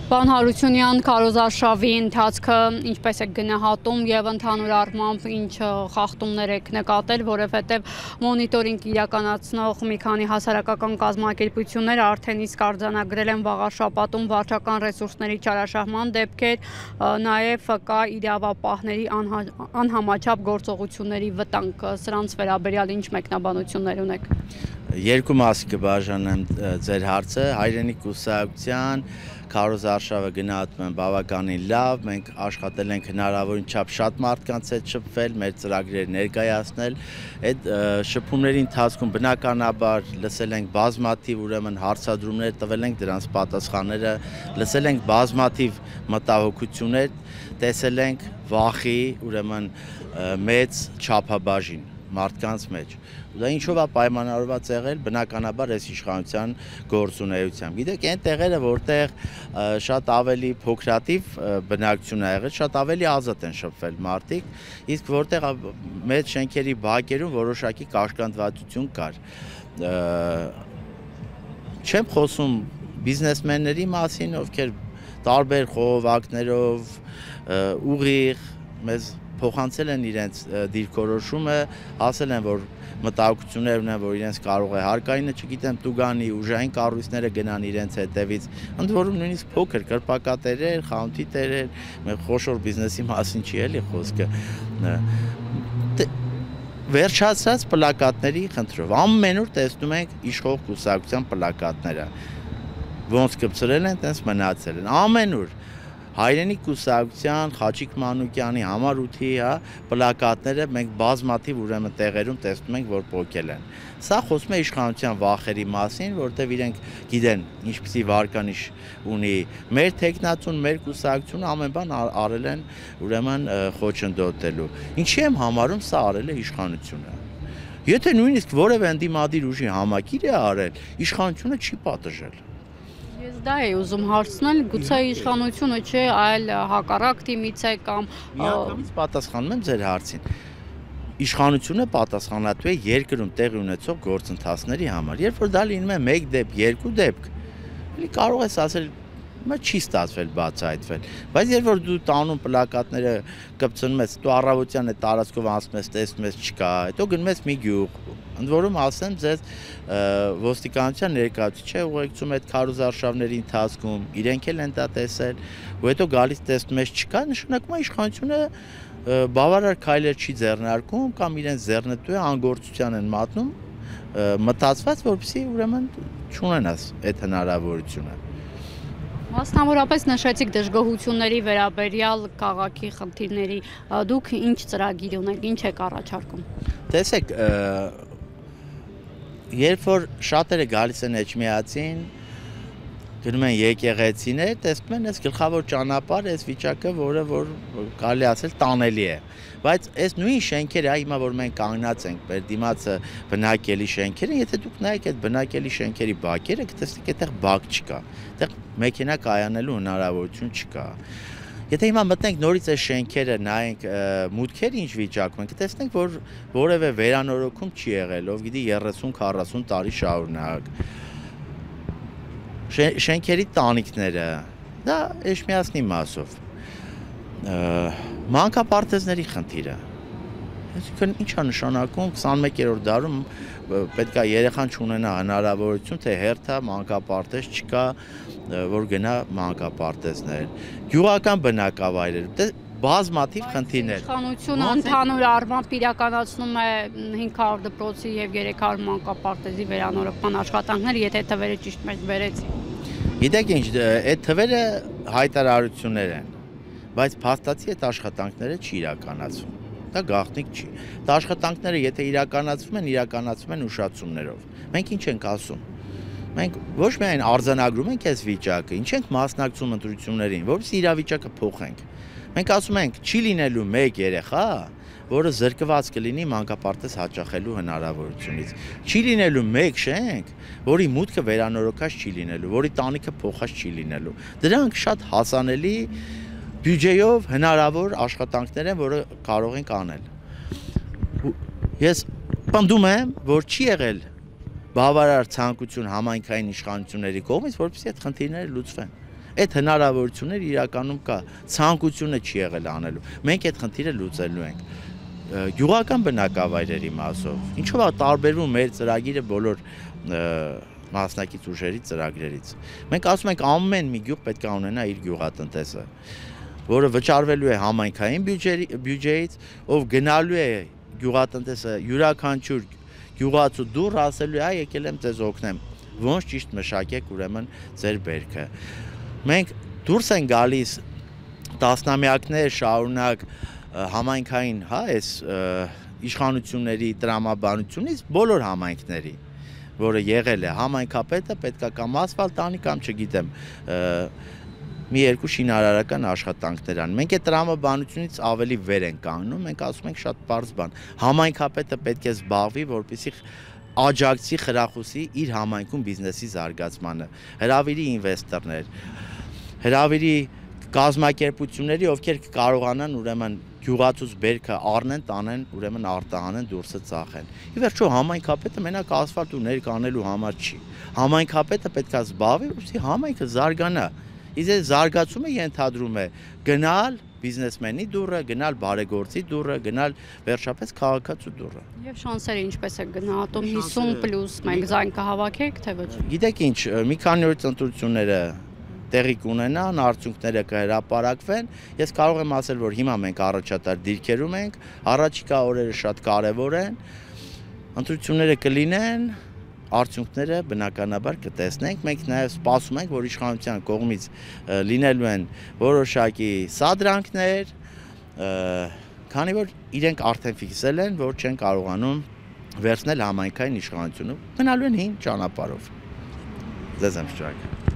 Պարոն Հարությունյան, քարոզարշավի ընթացքը ինչպես եք գնահատում եւ ընդհանուր առմամբ ինչ խախտումներ եք նկատել, որովհետեւ մոնիտորինգ իրականացնող մի քանի հասարակական կազմակերպություններ արդեն իսկ արձանագրել են վաղ շաբաթում վարչական ռեսուրսների չարաշահման դեպքեր, նաեւ կա իրավապահների անհամաչափ գործողությունների վտանգ։ Սրանց վերաբերյալ ինչ մեկնաբանություններ ունեք։ Երկու մասի կբաժանեմ ձեր հարցը, հայրենիք կուսակցության քարոզարշավը գնահատում եմ բավականին լավ, մենք աշխատել ենք հնարավորին չափ շատ մարդկանց հետ շփվել, մեր ծրագրերը ներկայացնել, այդ շփումների ընթացքում բնականաբար լսել ենք բազմաթիվ ուրեմն հարցադրումներ, տվել ենք դրանց պատասխանները, լսել ենք բազմաթիվ մտահոգություններ, տեսել ենք վախի ուրեմն մեծ չափաբաժին մարդկանց մեջ։ Դա ինչով է պայմանավորված եղել, բնականաբար այս իշխանության գործունեությամբ։ Գիտեք, այն տեղերը, որտեղ շատ ավելի փոքրաթիվ բնակչություն է եղել, շատ ավելի ազատ են շփվել մարդիկ, իսկ որտեղ մեծ շենքերի բակերում որոշակի կաշկանդվածություն կար։ Չեմ խոսում բիզնեսմենների մասին, ովքեր տարբեր խողովակներով ուղիղ մեզ փոխանցել են իրենց դիրքորոշումը, ասել են, որ մտահոգություններ ունեն, որ իրենց կարող է հարկայինը, չգիտեմ, տուգանի ուժային կառույցները գնան իրենց հետևից, ընդ որում նույնիսկ փոքր կրպակատերեր, խանութի տերեր, մեր խոշոր բիզնեսի մասին չի էլի խոսքը։ Վերջացած պլակատների խնդրով, ամեն օր տեսնում ենք իշխող կուսակցության պլակատները, ոնց կպցրել են, տենց մնացել են, ամեն օր։ Հայրենիք կուսակցության, Խաչիկ Մանուկյանի համար 8-ի պլակատները մենք բազմաթիվ ուրեմն տեղերում տեսնում ենք, որ պոկել են։ Սա խոսում է իշխանության վախերի մասին, որտեղ իրենք գիտեն ինչպիսի վարկանիշ ունի մեր տեխնացուն, մեր կուսակցությունը ամեն բան արել են ուրեմն խոչընդոտելու։ Ինչի եմ համարում սա արել է իշխանությունը։ Եթե նույնիսկ որևէ ընդդիմադիր ուժի համակիր է արել, իշխանությունը չի պատժել։ Ես դա էի ուզում հարցնել, գուցե իշխանությունը չէ, այլ հակառակ թիմից է կամ միանգամից պատասխանում եմ ձեր հարցին։ Իշխանությունը պատասխանատու է երկրում տեղի ունեցող գործընթացների համար։ Երբ որ դա լինում է 1 դեպք, 2 դեպք, էլի կարող ես ասել չի ստացվել բացահայտվել, բայց երբ որ դու տանում պլակատները կպցնում ես, դու առավոտյան այդ տարածքով անցնում ես, տեսնում ես չկա, հետո գնում ես մի գյուղ, ընդ որում ասեմ ձեզ ոստիկանության ներկայացուցիչ է ուղեկցում այդ քարոզարշավների ընթացքում, իրենք էլ են դա տեսել, ու հետո գալիս տեսնում ես չկա, նշանակում է իշխանությունը բավարար քայլեր չի ձեռնարկում կամ իրենց ձեռնտու է անգործության են մատնում, մտածված, որպեսզի ուրեմն չունենաս այդ հնարավորությունը։ Մասնավորապես նշեցիք դժգոհությունների վերաբերյալ քաղաքի խնդիրների, դուք ինչ ծրագիր ունեք, ինչ եք առաջարկում։ Տեսեք, երբ որ շատերը գալիս են Էջմիածին, գնում են եկեղեցիներ, տեսնում են այս գլխավոր ճանապարհ, այս վիճակը, որը որ կարելի ասել տանելի է։ Բայց այս նույն շենքերը, հիմա որ մենք կանգնած ենք, մեր դիմացը բնակելի շենքերը, եթե դուք նայեք այդ բնակելի շենքերի բակերը, կտեսնեք այդտեղ բակ չկա, այդտեղ մեքենա կայանելու հնարավորություն չկա։ Եթե հիմա մտնենք նորից այս շենքերը նայենք մուտքերը ինչ վիճակում են, կտեսնենք, որ որևէ վերանորոգում չի եղել, ով գիտի 30-40 տարի շարունակ։ Շենքերի տանիքները, դա Էջմիածնի մասով, մանկապարտեզների խնդիրը, այսինքն ինչ է նշանակում 21-րդ դարում պետք է երեխան չունենա հնարավորություն, թե հերթա մանկապարտեզ չկա, որ գնա մանկապարտեզներ, գյուղական բնակավայրեր, բազմաթիվ խնդիրներ։ Իշխանությունը ընդհանուր առմամբ իրականացնում է 500 դպրոցի եւ 300 մանկապարտեզի վերանորոգման աշխատանքներ, եթե թվերը ճիշտ մեծ բերեցի։ Գիտեք ինչ, այդ թվերը հայտարարություններ են, բայց փաստացի այդ աշխատանքները չի իրականացվում։ Դա գաղտնիք չի։ Դա աշխատանքները եթե իրականացվում են ուշացումներով։ Մենք ինչ ենք ասում։ Մենք ոչ միայն արձանագրում ենք այս վիճակը, ինչ ենք մասնակցում ընտրություններին, որովհետեւ իրավիճակը փոխենք։ Մենք ասում ենք, չի լինելու մեկ երեխա, որը զրկված կլինի մանկապարտեզ հաճախելու հնարավորությունից։ Չի լինելու մեկ շենք, որի մուտքը վերանորոգած չի լինելու, որի տանիքը փոխած չի լինելու։ Դրանք շատ հասանելի բյուջեով հնարավոր աշխատանքներ են, որը կարող ենք անել։ Ես պնդում եմ, որ չի եղել բավարար ցանկություն համայնքային իշխանությունների կողմից, որպեսզի այդ խնդիրները լուծվեն։ Այդ հնարավորությունները իրականում կա, ցանկությունը չի եղել անելու։ Մենք այդ խնդիրը լուծելու ենք։ Գյուղական բնակավայրերի մասով, ինչով է տարբերվում մեր ծրագիրը բոլոր մասնակից ուժերի ծրագրերից։ Մենք ասում ենք ամեն մի գյուղ պետք է ունենա իր գյուղատնտեսը, որը վճարվելու է համայնքային բյուջեից, ով գնալու է գյուղատնտեսը յուրաքանչյուր գյուղացու դուռ ասելու է, եկել եմ ձեզ օգնեմ, ոնց ճիշտ մշակեք ուրեմն ձեր բերքը։ Մենք դուրս են գալիս տասնամյակներ շարունակ համայնքային, այս իշխանությունների տրամաբանությունից բոլոր համայնքների, որը եղել է համայնքապետը պետք է կամ ասֆալտ անի կամ չգիտեմ մի երկու շինարարական աշխատանքներ ան։ Մենք այդ տրամաբանությունից ավելի վեր ենք կանգնում, մենք ասում ենք շատ պարզ բան։ Համայնքապետը պետք է զբաղվի, որպեսզի աջակցի խրախուսի իր համայնքում բիզնեսի զարգացմանը, հրավիրի ինվեստորներ, հրավիրի կազմակերպությունների, ովքեր կարողանան ուրեմն գյուղացուց բերքը առնեն, տանեն, ուրեմն արտահանեն, դուրսը ծախեն։ Ի վերջո համայնքապետը մենակ ասֆալտ ու ներկ անելու համար չի։ Համայնքապետը պետք է զբաղվի, որպեսզի համայնքը զարգանա։ Իսկ այդ զարգացումը ենթադրում է գնալ բիզնեսմենի դուռը, գնալ բարեգործի դուռը, գնալ վերջապես քաղաքացու դուռը։ Եվ շանսերը ինչպես է գնահատում 50+ մենք ձայն կհավաքեք, թե ոչ։ Գիտեք ինչ, մի քանի օրից ընտրությունները տեղի կունենան, արդյունքները կհրապարակվեն։ Ես կարող եմ ասել, որ հիմա մենք առաջատար դիրքերում ենք, առաջիկա օրերը շատ կարևոր են, ընտրությունները կլինեն, արդյունքները բնականաբար կտեսնենք, մենք նաև սպասում ենք, որ իշխանության կողմից լինելու են որոշակի սադրանքներ, քանի որ իրենք արդեն ֆիքսել են, որ չեն կարողանում վերցնել համայնքային իշխանությունը, գնալու են հին ճանապարհով։ Ձեզ եմ շնորհակալ։